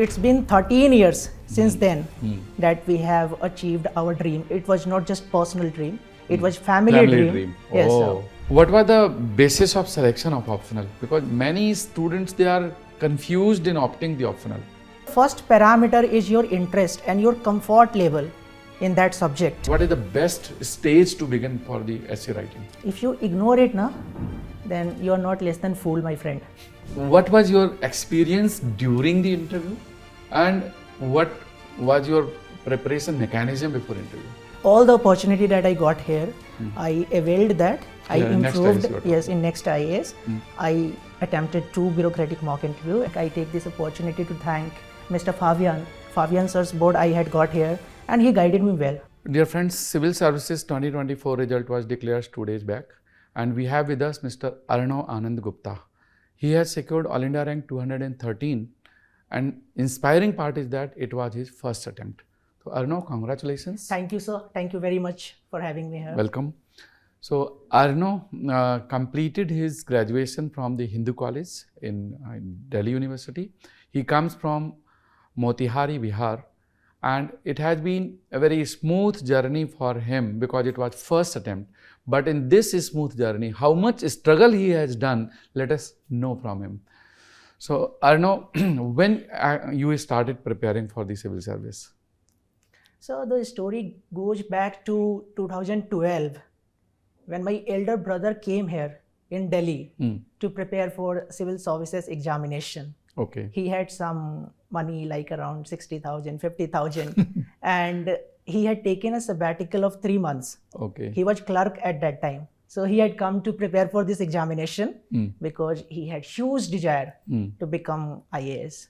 It's been 13 years since then that we have achieved our dream. It was not just personal dream, it was family dream. Yes, oh. What was the basis of selection of optional? Because many students, they are confused in opting the optional. First parameter is your interest and your comfort level in that subject. What is the best stage to begin for the essay writing? If you ignore it, then you are not less than fool, my friend. What was your experience during the interview? And what was your preparation mechanism before interview? All the opportunity that I got here, I availed that. I improved, in NEXT IAS. I attempted 2 bureaucratic mock interview. I take this opportunity to thank Mr. Fabian Sir's board I had got here, and he guided me well. Dear friends, Civil Services 2024 result was declared 2 days back, and we have with us Mr. Arnav Anand Gupta. He has secured All India rank 213, and inspiring part is that it was his first attempt. So Arnav, congratulations. Thank you, sir. Thank you very much for having me here. Welcome. So Arnav completed his graduation from the Hindu College in Delhi University. He comes from Motihari, Bihar, and it has been a very smooth journey for him because it was first attempt. But in this smooth journey, how much struggle he has done, let us know from him. So Arnav, when you started preparing for the civil service? So the story goes back to 2012, when my elder brother came here in Delhi to prepare for civil services examination. Okay. He had some money, like around 60,000, 50,000, and he had taken a sabbatical of 3 months. Okay. He was clerk at that time. So he had come to prepare for this examination because he had huge desire to become IAS.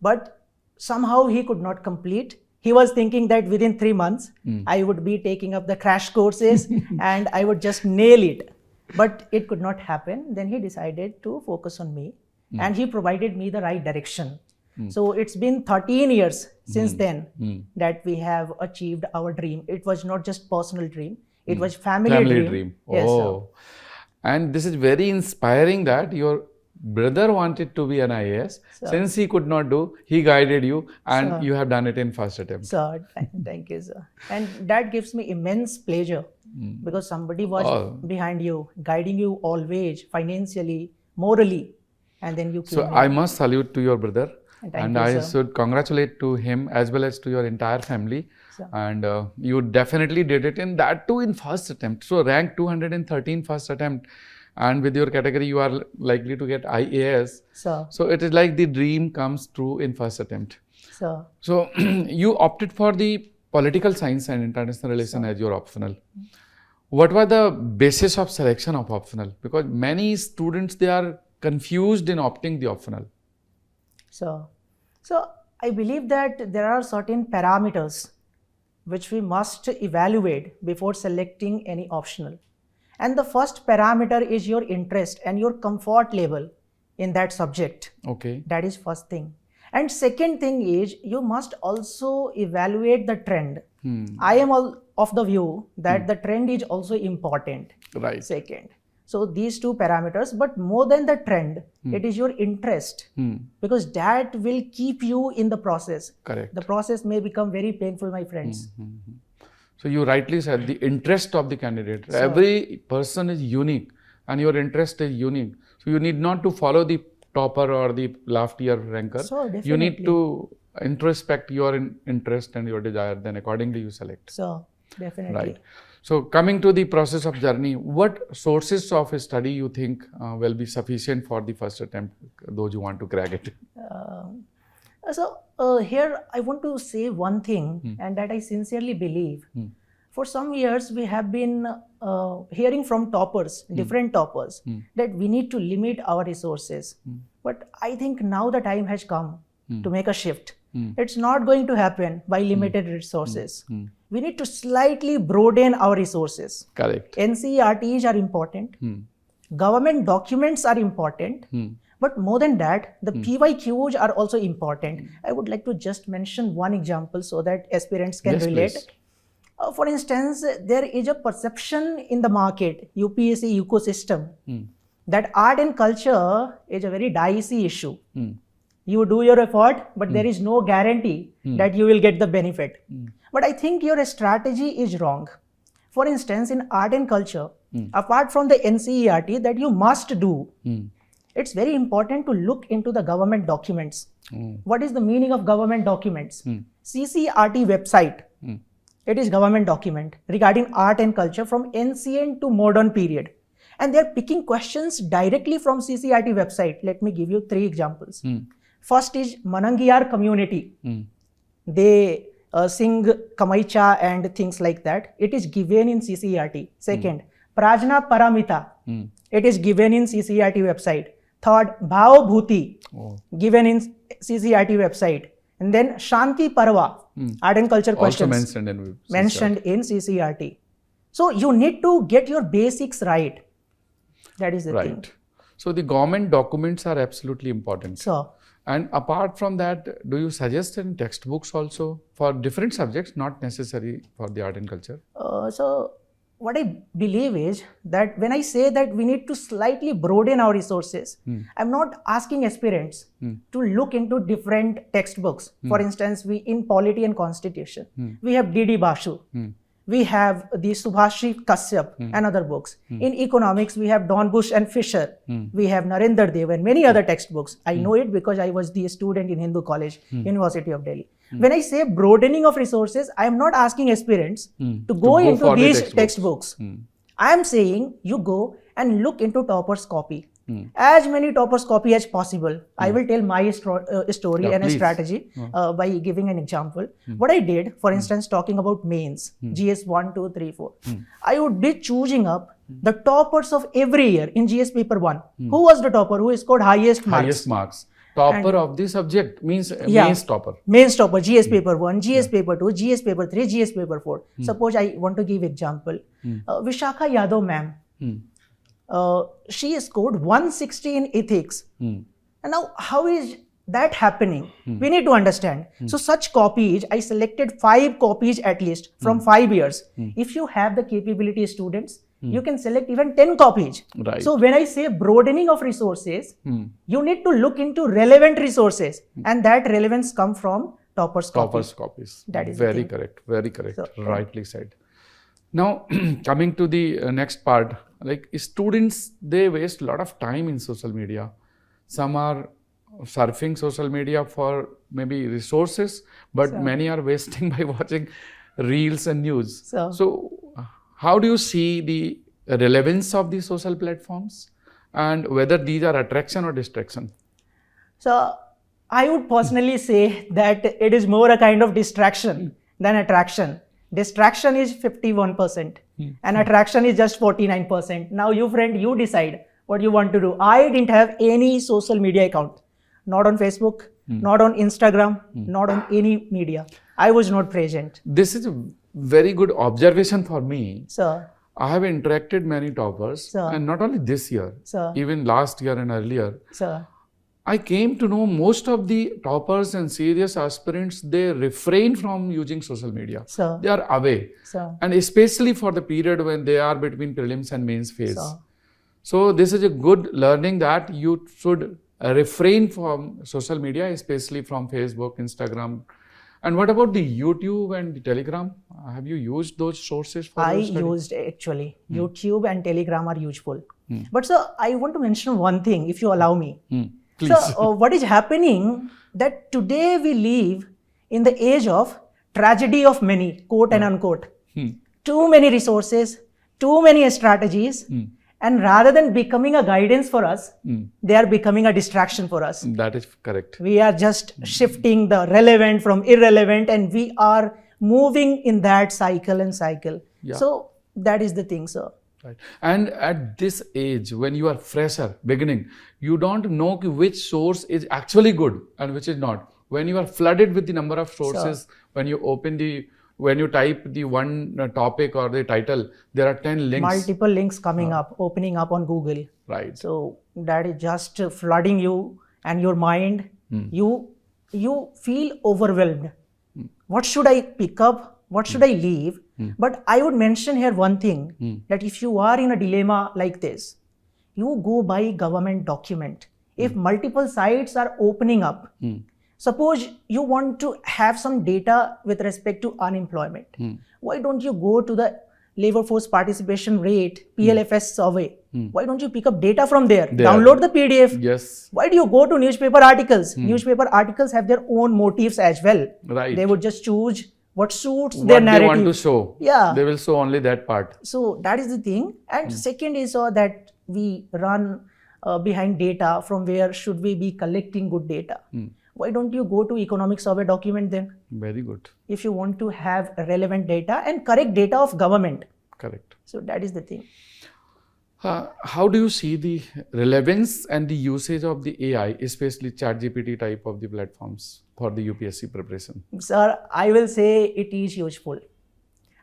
But somehow he could not complete. He was thinking that within 3 months, I would be taking up the crash courses and I would just nail it. But it could not happen. Then he decided to focus on me and he provided me the right direction. So it's been 13 years since then that we have achieved our dream. It was not just personal dream. It was family dream. Yes, oh, and this is very inspiring that your brother wanted to be an IAS. Since he could not do, he guided you, and you have done it in first attempt. Sir, thank you, sir. And that gives me immense pleasure because somebody was behind you, guiding you always, financially, morally, and then you came So here. I must salute to your brother. Thank I you, should congratulate to him as well as to your entire family. Sir. And you definitely did it in that too in first attempt. So rank 213 first attempt, and with your category you are likely to get IAS. Sir. So it is like the dream comes true in first attempt. Sir. So you opted for the political science and international relation as your optional. What was the basis of selection of optional? Because many students, they are confused in opting the optional. So I believe that there are certain parameters which we must evaluate before selecting any optional. And the first parameter is your interest and your comfort level in that subject. Okay. That is first thing. And second thing is you must also evaluate the trend. I am of the view that the trend is also important. Right. Second. So these two parameters, but more than the trend, it is your interest because that will keep you in the process. Correct. The process may become very painful, my friends. So you rightly said the interest of the candidate. Every person is unique and your interest is unique. So you need not to follow the topper or the loftier ranker. So definitely. You need to introspect your interest and your desire, then accordingly you select. So definitely. Right. So coming to the process of journey, what sources of study you think will be sufficient for the first attempt, those who want to crack it? Here I want to say one thing, and that I sincerely believe. For some years we have been hearing from toppers, different toppers, that we need to limit our resources. But I think now the time has come to make a shift. It's not going to happen by limited resources. We need to slightly broaden our resources. Correct. NCERTs are important. Government documents are important. But more than that, the PYQs are also important. I would like to just mention one example so that aspirants can relate. Please. For instance, there is a perception in the market, UPSC ecosystem, that art and culture is a very dicey issue. You do your effort, but there is no guarantee that you will get the benefit. But I think your strategy is wrong. For instance, in art and culture, apart from the NCERT that you must do, it's very important to look into the government documents. What is the meaning of government documents? CCRT website. It is government document regarding art and culture from ancient to modern period. And they're picking questions directly from CCRT website. Let me give you 3 examples. First is Manangiyar community. They sing Kamaicha and things like that. It is given in CCRT. Second, Prajna Paramita. It is given in CCRT website. Third, Bhao Bhuti. Given in CCRT website. And then Shanti Parva. Art and culture questions. Also mentioned in CCRT. So you need to get your basics right. That is the thing. So the government documents are absolutely important. So, and apart from that, do you suggest any textbooks also for different subjects, not necessary for the art and culture? So what I believe is that when I say that we need to slightly broaden our resources, I'm not asking aspirants to look into different textbooks. For instance, we in Polity and Constitution, we have D.D. Basu. We have the Subhashri Kashyap and other books. In economics, we have Don Bush and Fisher. We have Narendra Dev and many other textbooks. I know it because I was the student in Hindu College, University of Delhi. When I say broadening of resources, I am not asking aspirants to go into these textbooks. I am saying you go and look into toppers copy. As many toppers copy as possible. I will tell my story and a strategy by giving an example. What I did, for instance, talking about mains, GS 1, 2, 3, 4. I would be choosing up the toppers of every year in GS paper 1. Who was the topper? Who scored highest marks? Highest marks. Topper of the subject means mains topper. Mains topper, GS paper 1, GS paper 2, GS paper 3, GS paper 4. Suppose I want to give example. Vishakha Yadav ma'am. She scored 160 in ethics. And now, how is that happening? We need to understand. So, such copies, I selected 5 copies at least from 5 years. If you have the capability students, you can select even 10 copies. So, when I say broadening of resources, you need to look into relevant resources, and that relevance comes from toppers copies. That is very correct. Very correct. So, rightly said. Now, coming to the next part, like students, they waste a lot of time in social media. Some are surfing social media for maybe resources, but many are wasting by watching reels and news. So how do you see the relevance of these social platforms and whether these are attraction or distraction? So I would personally say that it is more a kind of distraction than attraction. Distraction is 51% and attraction is just 49%. Now you friend, you decide what you want to do. I didn't have any social media account, not on Facebook, not on Instagram, not on any media. I was not present. This is a very good observation for me. Sir. I have interacted many toppers and not only this year, even last year and earlier. Sir. I came to know most of the toppers and serious aspirants, they refrain from using social media. They are away. And especially for the period when they are between prelims and mains phase. So this is a good learning that you should refrain from social media, especially from Facebook, Instagram. And what about the YouTube and the Telegram? Have you used those sources for I used actually. YouTube and Telegram are useful. But sir, I want to mention one thing, if you allow me. So, what is happening that today we live in the age of tragedy of many, quote and unquote. Too many resources, too many strategies, and rather than becoming a guidance for us, they are becoming a distraction for us. That is correct. We are just shifting the relevant from irrelevant, and we are moving in that cycle and cycle. So, that is the thing, sir. Right. And at this age, when you are fresher, beginning, you don't know which source is actually good and which is not. When you are flooded with the number of sources, when you type the one topic or the title, there are 10 links. Multiple links coming up, opening up on Google. Right. So that is just flooding you and your mind. You feel overwhelmed. What should I pick up? What should I leave? But I would mention here one thing, that if you are in a dilemma like this, you go by government document. If multiple sites are opening up, suppose you want to have some data with respect to unemployment. Why don't you go to the labor force participation rate, PLFS survey? Why don't you pick up data from there? Download the PDF. Yes. Why do you go to newspaper articles? Newspaper articles have their own motives as well. Right. They would just choose what suits What their they narrative. want to show. Yeah. They will show only that part. So that is the thing. And second is that we run behind data from where should we be collecting good data. Why don't you go to economic survey document then? Very good. If you want to have relevant data and correct data of government. Correct. So that is the thing. How do you see the relevance and the usage of the AI, especially ChatGPT type of the platforms for the UPSC preparation? Sir, I will say it is useful.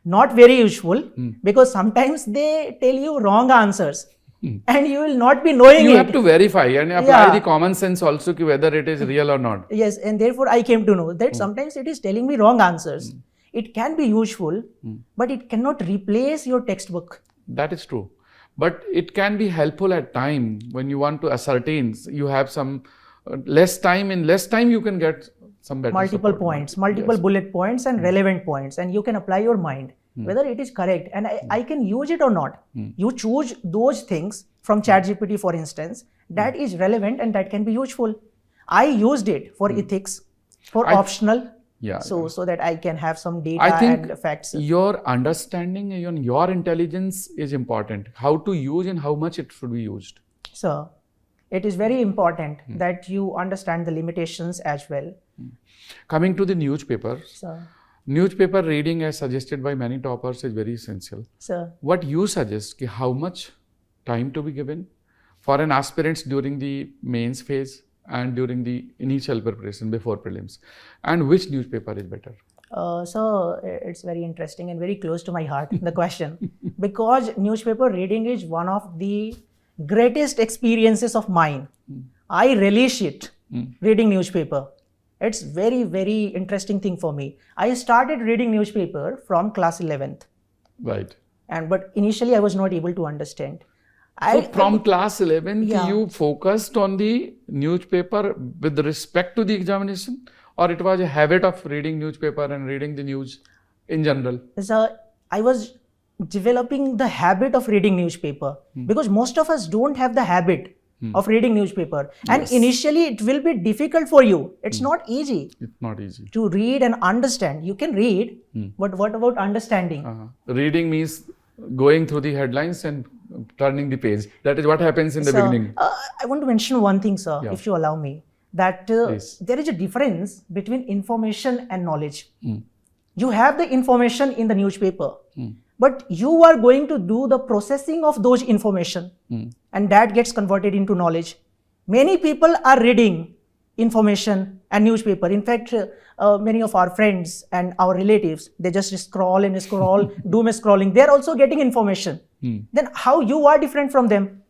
Not very useful because sometimes they tell you wrong answers and you will not be knowing You it. have to verify and apply the common sense also whether it is real or not. Yes, and therefore I came to know that sometimes it is telling me wrong answers. It can be useful, but it cannot replace your textbook. That is true. But it can be helpful at time when you want to ascertain. You have some less time. In less time, you can get some better Multiple support. points, multiple bullet points and relevant points, and you can apply your mind whether it is correct and I can use it or not. You choose those things from ChatGPT, for instance, that is relevant and that can be useful. I used it for ethics, for optional. Yeah. So that I can have some data I think and facts. Your understanding and your intelligence is important. How to use and how much it should be used. So it is very important that you understand the limitations as well. Coming to the newspaper. So, Newspaper reading as suggested by many toppers is very essential. so What you suggest, how much time to be given for an aspirant during the mains phase and during the initial preparation before prelims, and which newspaper is better? So it's very interesting and very close to my heart, the question, because newspaper reading is one of the greatest experiences of mine. I relish it, reading newspaper. It's very, very interesting thing for me. I started reading newspaper from class 11th. Right. But initially I was not able to understand. So from class 11th, Yeah. you focused on the newspaper with respect to the examination, or it was a habit of reading newspaper and reading the news in general? So I was developing the habit of reading newspaper because most of us don't have the habit of reading newspaper. And initially it will be difficult for you. It's not easy It's not easy. to read and understand. You can read, but what about understanding? Reading means going through the headlines and turning the page. That is what happens in the So, beginning. I want to mention one thing, sir, Yeah. if you allow me, that Please. there is a difference between information and knowledge. You have the information in the newspaper, but you are going to do the processing of those information, and that gets converted into knowledge. Many people are reading information and newspaper. In fact, many of our friends and our relatives, they just scroll and scroll, doom scrolling. They're also getting information. Then how you are different from them?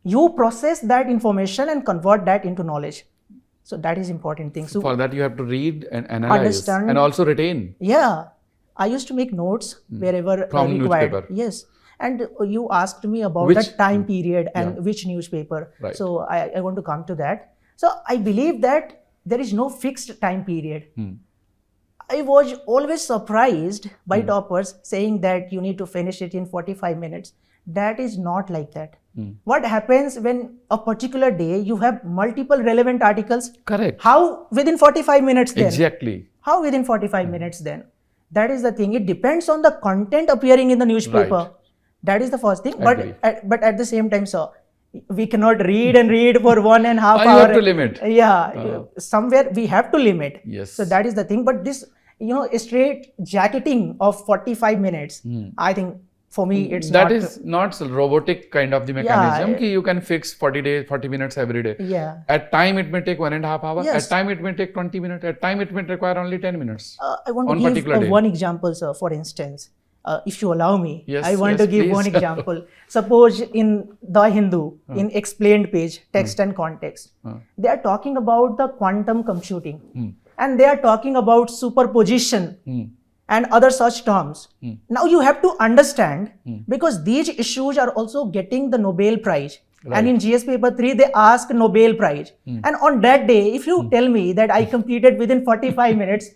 You process that information and convert that into knowledge. So that is important thing. So For that, you have to read and analyze Understand. and also retain. yeah, I used to make notes wherever From required. newspaper. Yes. And you asked me about Which- the time period and which newspaper. Right. So I want to come to that. So I believe that there is no fixed time period. I was always surprised by toppers saying that you need to finish it in 45 minutes. That is not like that. What happens when a particular day you have multiple relevant articles? Correct. How within 45 minutes then? Exactly. How within 45 minutes then? That is the thing. It depends on the content appearing in the newspaper. Right. That is the first thing. Agree. But at the same time, sir, we cannot read and read for 1.5 hours. You have to limit. Yeah, somewhere we have to limit. Yes. So that is the thing. But this, straight jacketing of 45 minutes, I think for me it's That not. is not robotic kind of the mechanism. Ki you can fix 40 minutes every day. Yeah. At time it may take 1.5 hours. Yes. At time it may take 20 minutes. At time it may require only 10 minutes. I want on to give particular day. one example, sir, for instance. If you allow me, Yes, I want yes, to give please. one example. Suppose in The Hindu, in explained page, text and context, they are talking about the quantum computing and they are talking about superposition and other such terms. Now you have to understand because these issues are also getting the Nobel Prize. And in GS paper 3, they ask Nobel Prize. And on that day, if you tell me that I completed within 45 minutes,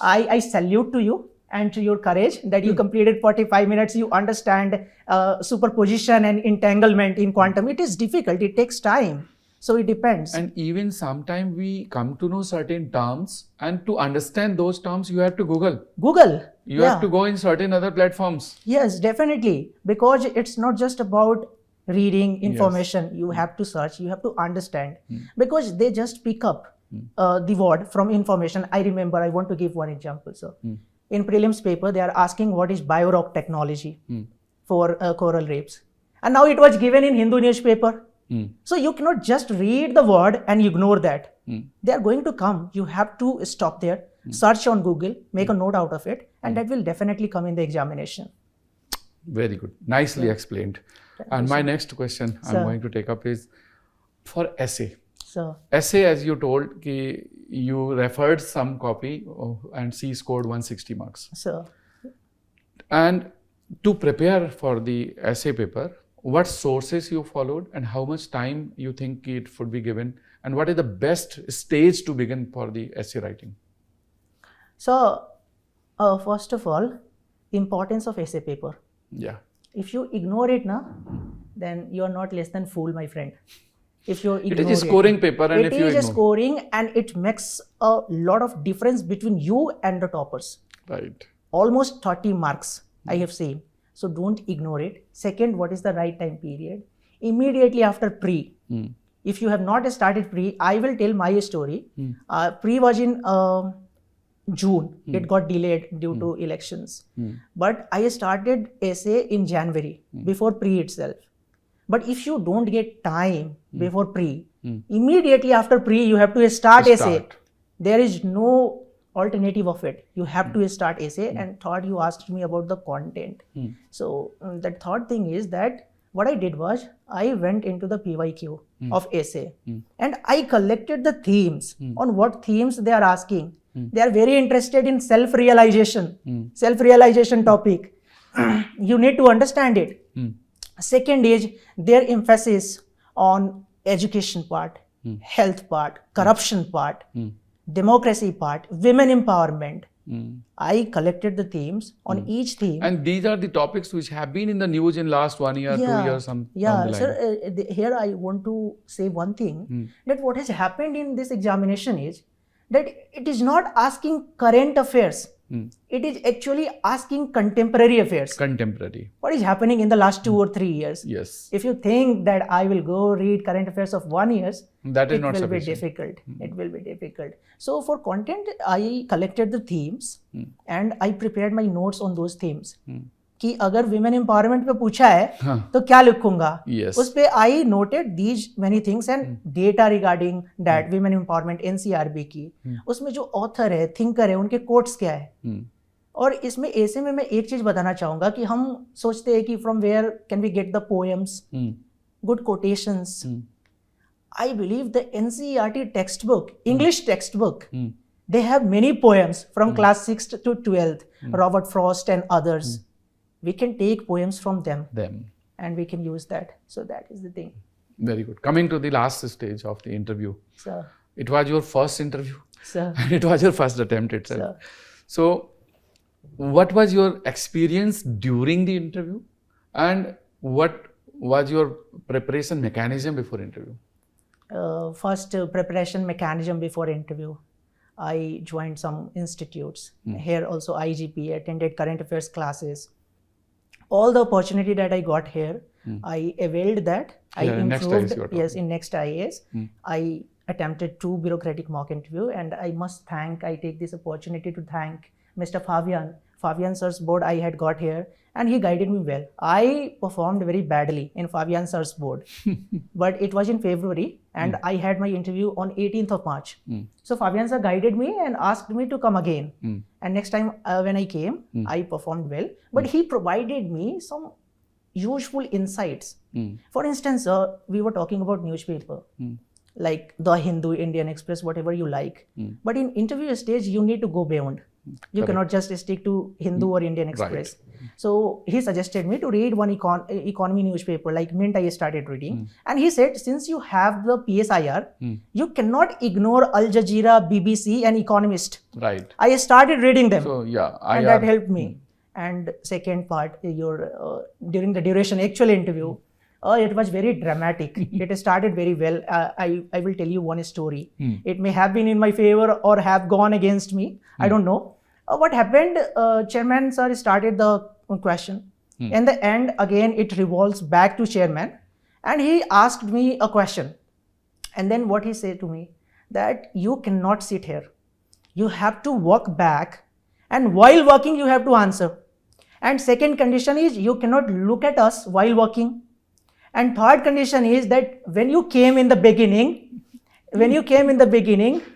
I salute to you and to your courage that you completed 45 minutes. You understand superposition and entanglement in quantum. It is difficult. It takes time. So it depends. And even sometimes we come to know certain terms, and to understand those terms, you have to Google. You have to go in certain other platforms. Yes, definitely. Because it's not just about reading information. You have to search, you have to understand. Because they just pick up the word from information. I remember, I want to give one example. So in prelims paper, they are asking what is bio-rock technology for coral reefs. And now it was given in Hindu newspaper. So you cannot just read the word and ignore that. They are going to come. You have to stop there, search on Google, make a note out of it, and that will definitely come in the examination. Very good. Nicely explained. And my next question I'm going to take up is for essay. Essay, as you told, you referred some copy and she scored 160 marks. And to prepare for the essay paper, what sources you followed and how much time you think it should be given, and what is the best stage to begin for the essay writing? So, first of all, importance of essay paper. If you ignore it, then you are not less than fool, my friend. If you ignore it is a scoring paper, and if you ignore, it is a scoring, and it makes a lot of difference between you and the toppers. Almost 30 marks I have seen. So don't ignore it. Second, what is the right time period? Immediately after pre. If you have not started pre, I will tell my story. Pre was in June. It got delayed due to elections. But I started essay in January, before pre itself. But if you don't get time before pre, immediately after pre, you have to start essay. There is no alternative of it. You have to start essay. And third, you asked me about the content. So the third thing is that what I did was I went into the PYQ of essay and I collected the themes on what themes they are asking. They are very interested in self-realization, self-realization topic. You need to understand it. Second is their emphasis on education part, health part, corruption part, democracy part, women empowerment. I collected the themes on each theme. And these are the topics which have been in the news in last 1 year, 2 years. Sir, here I want to say one thing, that what has happened in this examination is that it is not asking current affairs. It is actually asking contemporary affairs. What is happening in the last 2 or 3 years? If you think that I will go read current affairs of 1 year, that is not will sufficient. Be difficult. It will be difficult. So for content, I collected the themes and I prepared my notes on those themes. कि अगर women empowerment पे पूछा है तो क्या लिखूंगा? उस पे I noted these many things and data regarding that women empowerment NCRB की. उसमें जो author है, thinker है, उनके quotes क्या है? और इसमें ऐसे में मैं एक चीज बताना चाहूंगा कि हम सोचते हैं कि from where can we get the poems, good quotations. I believe the NCERT textbook, English textbook, they have many poems from class 6th to 12th, Robert Frost and others. We can take poems from them and we can use that. So that is the thing. Very good. Coming to the last stage of the interview. Sir. It was your first interview. Sir. And it was your first attempt itself. Sir. So what was your experience during the interview and what was your preparation mechanism before interview? First preparation mechanism before interview. I joined some institutes. Here also IGP, attended current affairs classes. All the opportunity that I got here, I availed that. I improved. In NEXT IAS, I attempted 2 bureaucratic mock interview, and I take this opportunity to thank Mr. Fabian Sir's board I had got here, and he guided me well. I performed very badly in Fabian Sir's board, but it was in February, and I had my interview on 18th of March. So Fabian Sir guided me and asked me to come again. And next time when I came, I performed well, but he provided me some useful insights. For instance, we were talking about newspaper, like The Hindu, Indian Express, whatever you like. But in interview stage, you need to go beyond. You cannot just stick to Hindu or Indian Express. So he suggested me to read one economy newspaper like Mint. I started reading, and he said, since you have the PSIR, you cannot ignore Al Jazeera, BBC, and Economist. Right. I started reading them. So yeah, and that helped me. And second part, your during the duration actual interview, it was very dramatic. It started very well. I will tell you one story. It may have been in my favor or have gone against me. I don't know. What happened? Chairman sir started the question. In the end, again, it revolves back to chairman. And he asked me a question. And then what he said to me, that you cannot sit here. You have to walk back. And while walking, you have to answer. And second condition is you cannot look at us while walking. And third condition is that when you came in the beginning,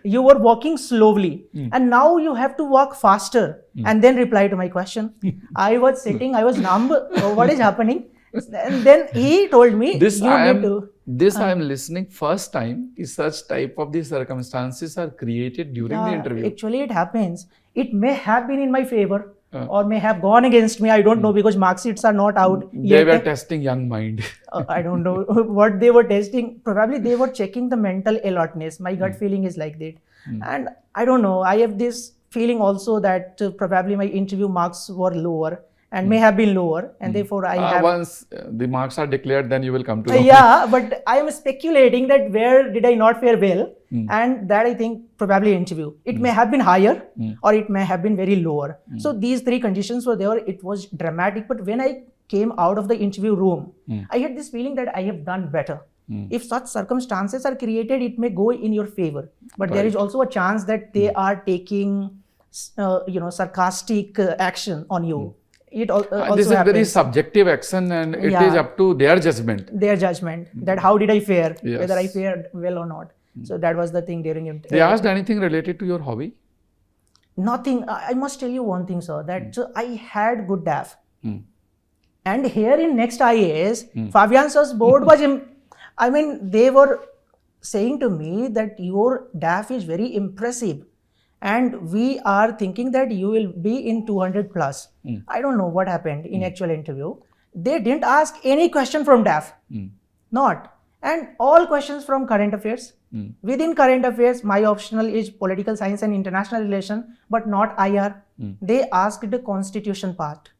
you were walking slowly. And now you have to walk faster and then reply to my question. I was sitting, I was numb. What is happening? And then he told me, I am listening first time is such type of the circumstances are created during the interview. Actually, it happens. It may have been in my favor or may have gone against me. I don't know, because mark sheets are not out yet. They were testing young mind. I don't know what they were testing. Probably they were checking the mental alertness. My gut feeling is like that. And I don't know. I have this feeling also that probably my interview marks were lower. And may have been lower, and therefore I have... Once the marks are declared, then you will come to know. Yeah, but I am speculating that where did I not fare well, and that I think probably interview. It may have been higher, or it may have been very lower. So these three conditions were there. It was dramatic, but when I came out of the interview room, I had this feeling that I have done better. If such circumstances are created, it may go in your favor. But there is also a chance that they are taking, sarcastic action on you. It also this is happens. Very subjective action, and it is up to their judgment. That how did I fare, whether I fared well or not. So that was the thing during it. They asked anything related to your hobby? Nothing. I must tell you one thing, sir, that I had good DAF. And here in Next IAS, Fabian sir's board was, they were saying to me that your DAF is very impressive. And we are thinking that you will be in 200 plus. I don't know what happened in actual interview. They didn't ask any question from DAF. Not. And all questions from current affairs. Within current affairs, my optional is political science and international relation, but not IR. They asked the constitution part.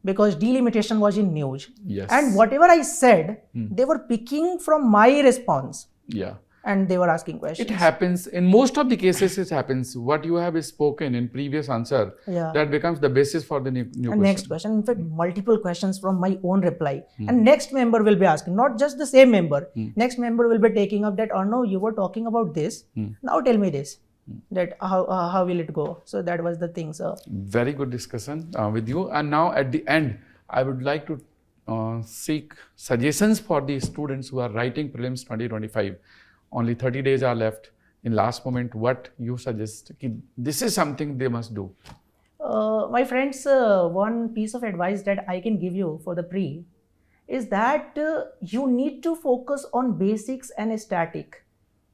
Because delimitation was in news. Yes. And whatever I said, they were picking from my response. Yeah. And they were asking questions. It happens. In most of the cases, it happens. What you have spoken in previous answer, that becomes the basis for the new question. Next question. In fact, multiple questions from my own reply. And next member will be asking, not just the same member. Next member will be taking up that, Arnav, you were talking about this. Now tell me this. That how will it go? So that was the thing, sir. Very good discussion with you. And now at the end, I would like to seek suggestions for the students who are writing Prelims 2025. Only 30 days are left. In last moment, what you suggest? This is something they must do. My friends, one piece of advice that I can give you for the pre is that you need to focus on basics and static.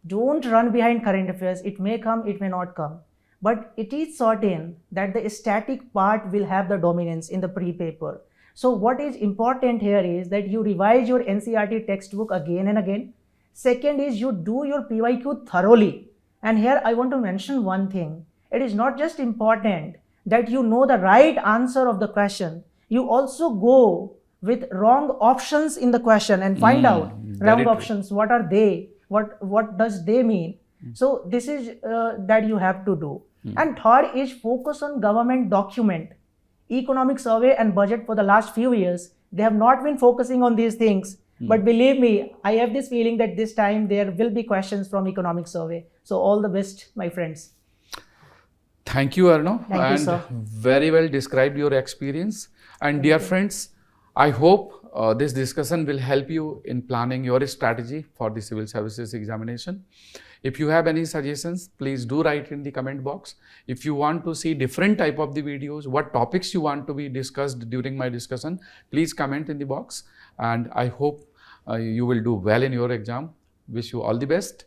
Don't run behind current affairs. It may come, it may not come. But it is certain that the static part will have the dominance in the pre-paper. So what is important here is that you revise your NCERT textbook again and again. Second is you do your PYQ thoroughly. And here I want to mention one thing. It is not just important that you know the right answer of the question. You also go with wrong options in the question and find out wrong options. What are they? What does they mean? So this is that you have to do. And third is focus on government document. Economic survey and budget for the last few years, they have not been focusing on these things. But believe me, I have this feeling that this time there will be questions from economic survey. So all the best, my friends. Thank you, Arnav. Thank you, sir. Very well described your experience. And dear friends, I hope this discussion will help you in planning your strategy for the civil services examination. If you have any suggestions, please do write in the comment box. If you want to see different type of the videos, what topics you want to be discussed during my discussion, please comment in the box. And I hope you will do well in your exam. Wish you all the best.